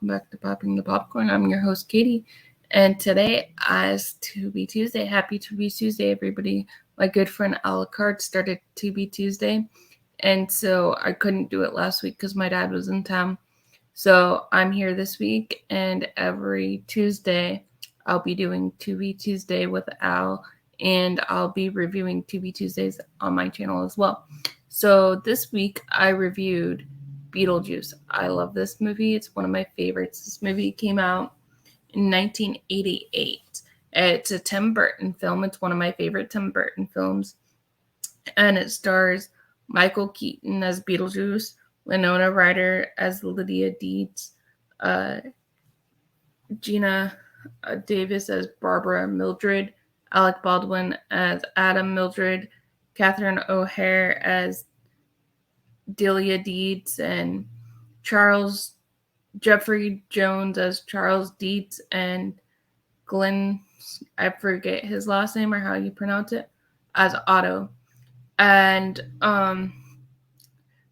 welcome back to Popping the Popcorn. I'm your host, Katie, and today, as Tubi Tuesday, happy Tubi Tuesday, everybody. My good friend Lucard started Tubi Tuesday, and so I couldn't do it last week because my dad was in town. So I'm here this week, and every Tuesday, I'll be doing Tubi Tuesday with Al, and I'll be reviewing Tubi Tuesdays on my channel as well. So this week, I reviewed Beetlejuice. I love this movie. It's one of my favorites. This movie came out in 1988. It's a Tim Burton film. It's one of my favorite Tim Burton films. And it stars Michael Keaton as Beetlejuice, Winona Ryder as Lydia Deeds, Gina Davis as Barbara Mildred, Alec Baldwin as Adam Mildred, Catherine O'Hare as Delia Deeds, and Charles Jeffrey Jones as Charles Deeds, and Glenn, I forget his last name or how you pronounce it, as Otto. And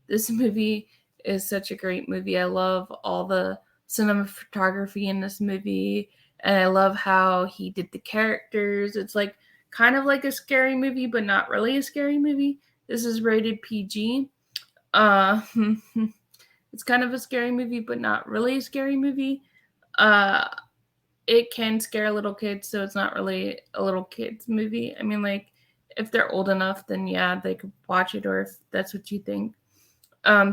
this movie is such a great movie. I love all the cinematography in this movie, and I love how he did the characters. It's like kind of like a scary movie, but not really a scary movie. This is rated PG. It's kind of a scary movie, but not really a scary movie. It can scare little kids, so it's not really a little kids movie. I mean, like, if they're old enough, then yeah, they could watch it, or if that's what you think.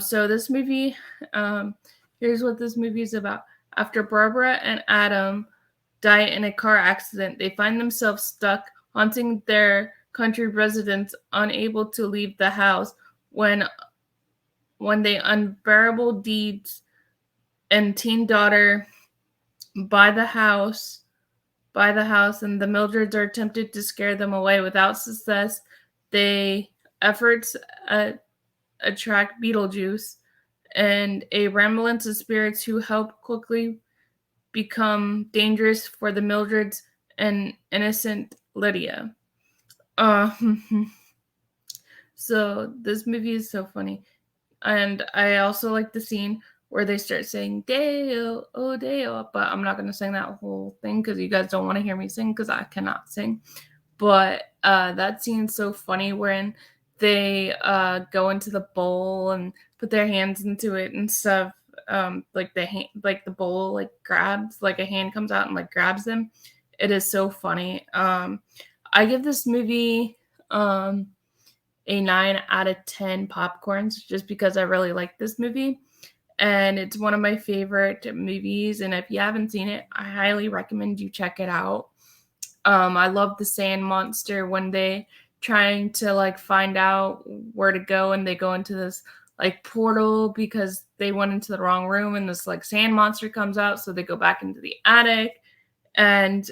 So this movie, here's what this movie is about. After Barbara and Adam die in a car accident, they find themselves stuck haunting their country residence, unable to leave the house when the unbearable Deeds and teen daughter buy the house, and the Mildreds are tempted to scare them away. Without success, they efforts attract Beetlejuice and a remnant of spirits who help quickly become dangerous for the Mildreds and innocent Lydia. So this movie is so funny. And I also like the scene where they start saying Deo, oh Deo, but I'm not going to sing that whole thing because you guys don't want to hear me sing because I cannot sing. But that scene's so funny when they go into the bowl and put their hands into it and stuff. Like the bowl like grabs, like a hand comes out and like grabs them. It is so funny. I give this movie a 9 out of 10 popcorns just because I really like this movie. And it's one of my favorite movies. And if you haven't seen it, I highly recommend you check it out. I love the sand monster when they trying to like find out where to go, and they go into this like portal because they went into the wrong room, and this like sand monster comes out, so they go back into the attic. And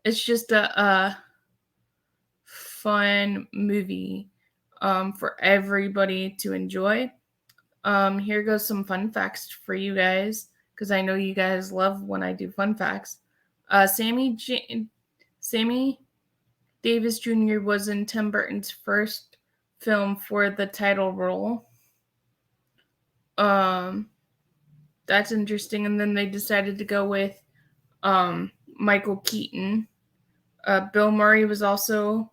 it's just a fun movie for everybody to enjoy. Here goes some fun facts for you guys, because I know you guys love when I do fun facts. Sammy Davis Jr. was in Tim Burton's first film for the title role. That's interesting. And then they decided to go with Michael Keaton. Bill Murray was also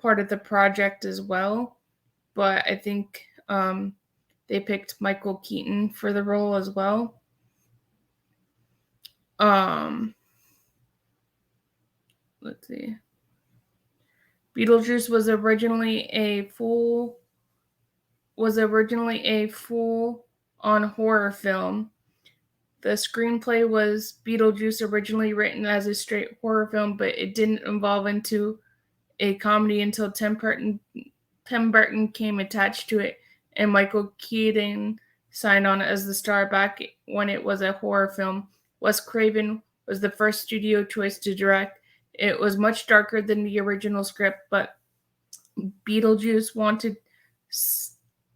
part of the project as well, but I think they picked Michael Keaton for the role as well. Let's see. Beetlejuice was originally a full-on horror film. The screenplay was Beetlejuice, originally written as a straight horror film, but it didn't evolve into a comedy until Tim Burton came attached to it, and Michael Keaton signed on as the star back when it was a horror film. Wes Craven was the first studio choice to direct. It was much darker than the original script, but Beetlejuice wanted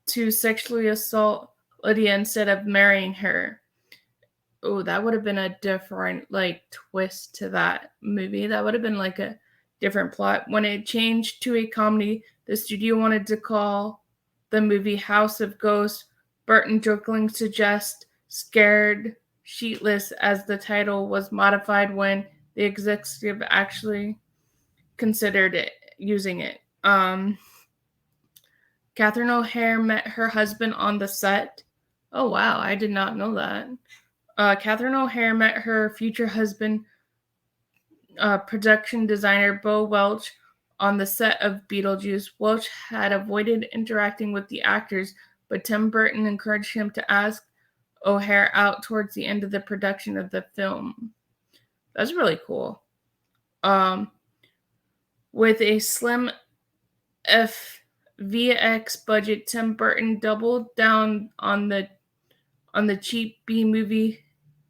to sexually assault Lydia instead of marrying her. Oh, that would have been a different like twist to that movie. That would have been like a different plot. When it changed to a comedy, the studio wanted to call the movie House of Ghosts. Burton jokingly suggests Scared Sheetless as the title was modified when the executive actually considered it using it. Catherine O'Hara met her husband on the set. Oh wow, I did not know that. Catherine O'Hara met her future husband, production designer Bo Welch, on the set of Beetlejuice. Welch had avoided interacting with the actors, but Tim Burton encouraged him to ask O'Hara out towards the end of the production of the film. That's really cool. With a slim FVX budget, Tim Burton doubled down on the cheap B-movie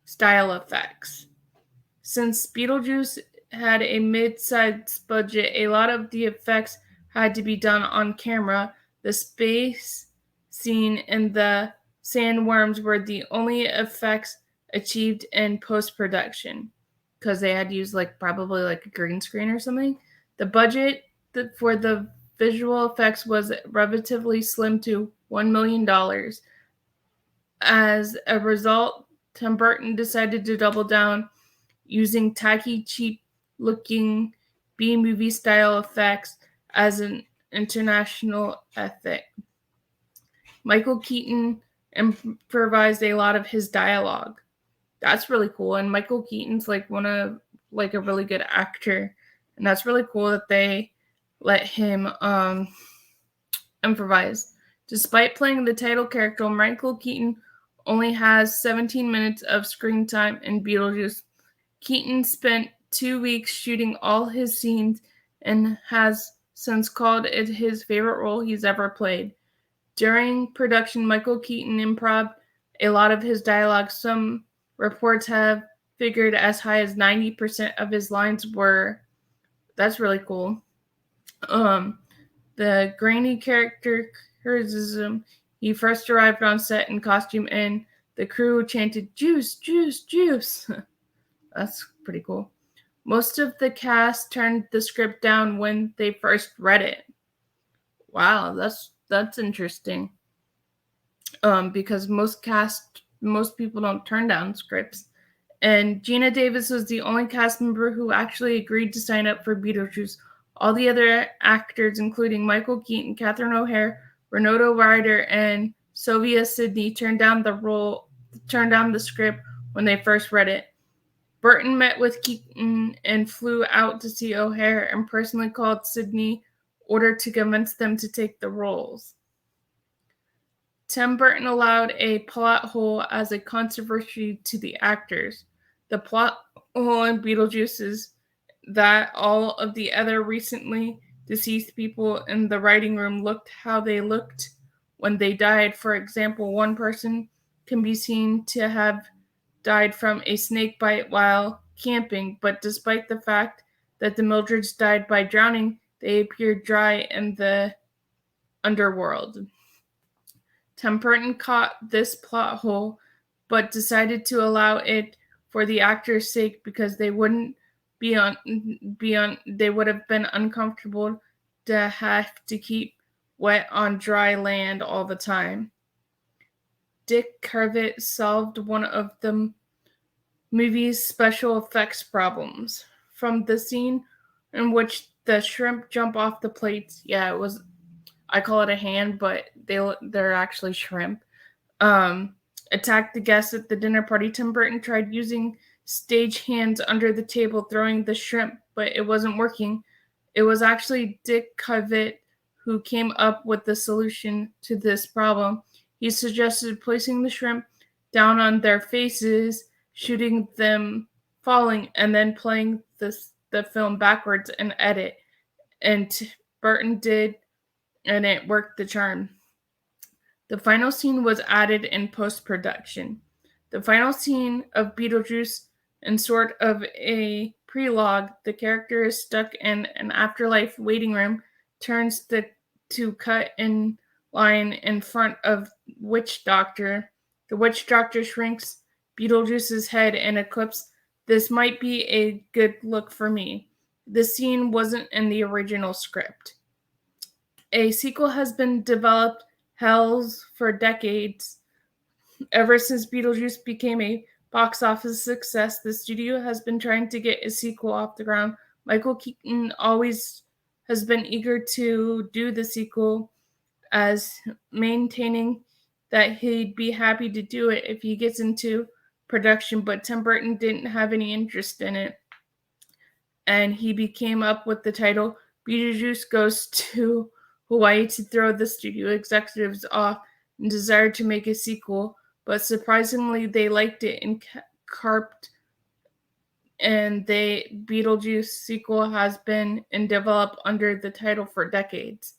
style effects. Since Beetlejuice had a mid-sized budget, a lot of the effects had to be done on camera. The space scene and the sandworms were the only effects achieved in post-production because they had to use probably a green screen or something. The budget for the visual effects was relatively slim to $1 million. As a result, Tim Burton decided to double down using tacky, cheap-looking B-movie style effects as an international ethic. Michael Keaton improvised a lot of his dialogue. That's really cool, and Michael Keaton's a really good actor, and that's really cool that they let him improvise. Despite playing the title character, Michael Keaton only has 17 minutes of screen time in Beetlejuice. Keaton spent 2 weeks shooting all his scenes and has since called it his favorite role he's ever played. During production, Michael Keaton improv a lot of his dialogue. Some reports have figured as high as 90% of his lines were. That's really cool. The grainy character criticism, he first arrived on set in costume and the crew chanted, "Juice, juice, juice." That's pretty cool. Most of the cast turned the script down when they first read it. Wow, that's interesting. Because most people don't turn down scripts. And Gina Davis was the only cast member who actually agreed to sign up for Beetlejuice. All the other actors, including Michael Keaton, Catherine O'Hara, Renato Ryder, and Sylvia Sidney, turned down the script when they first read it. Burton met with Keaton and flew out to see O'Hara and personally called Sidney in order to convince them to take the roles. Tim Burton allowed a plot hole as a controversy to the actors. The plot hole in Beetlejuice is that all of the other recently deceased people in the writing room looked how they looked when they died. For example, one person can be seen to have died from a snake bite while camping, but despite the fact that the Mildreds died by drowning, they appeared dry in the underworld. Tim Burton caught this plot hole, but decided to allow it for the actors' sake because they would have been uncomfortable to have to keep wet on dry land all the time. Dick Cavett solved one of the movie's special effects problems. From the scene in which the shrimp jump off the plates, I call it a hand, but they're actually shrimp, attacked the guests at the dinner party. Tim Burton tried using stage hands under the table, throwing the shrimp, but it wasn't working. It was actually Dick Cavett who came up with the solution to this problem. He suggested placing the shrimp down on their faces, shooting them falling, and then playing the film backwards and edit. And Burton did, and it worked the charm. The final scene was added in post-production. The final scene of Beetlejuice, in sort of a prelogue, the character is stuck in an afterlife waiting room, turns to cut in line in front of Witch Doctor. The Witch Doctor shrinks Beetlejuice's head and eclipses. This might be a good look for me. This scene wasn't in the original script. A sequel has been developed, Hells, for decades. Ever since Beetlejuice became a box office success, the studio has been trying to get a sequel off the ground. Michael Keaton always has been eager to do the sequel, as maintaining that he'd be happy to do it if he gets into production, but Tim Burton didn't have any interest in it. And he came up with the title Beetlejuice Goes to Hawaii to throw the studio executives off and desired to make a sequel, but surprisingly they liked it and carped, and the Beetlejuice sequel has been in develop under the title for decades.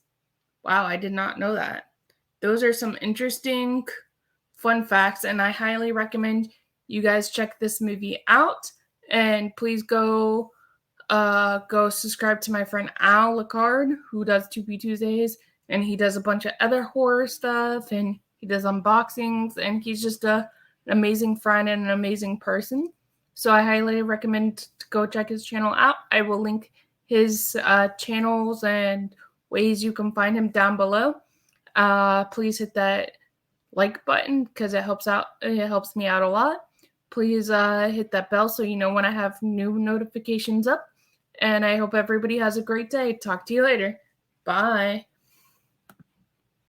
Wow, I did not know that. Those are some interesting fun facts, and I highly recommend you guys check this movie out. And please go subscribe to my friend Al Lucard, who does Tubi Tuesdays, and he does a bunch of other horror stuff, and he does unboxings, and he's just an amazing friend and an amazing person. So I highly recommend to go check his channel out. I will link his channels and ways you can find him down below. Please hit that like button because it helps out. It helps me out a lot. Please hit that bell so you know when I have new notifications up. And I hope everybody has a great day. Talk to you later. Bye.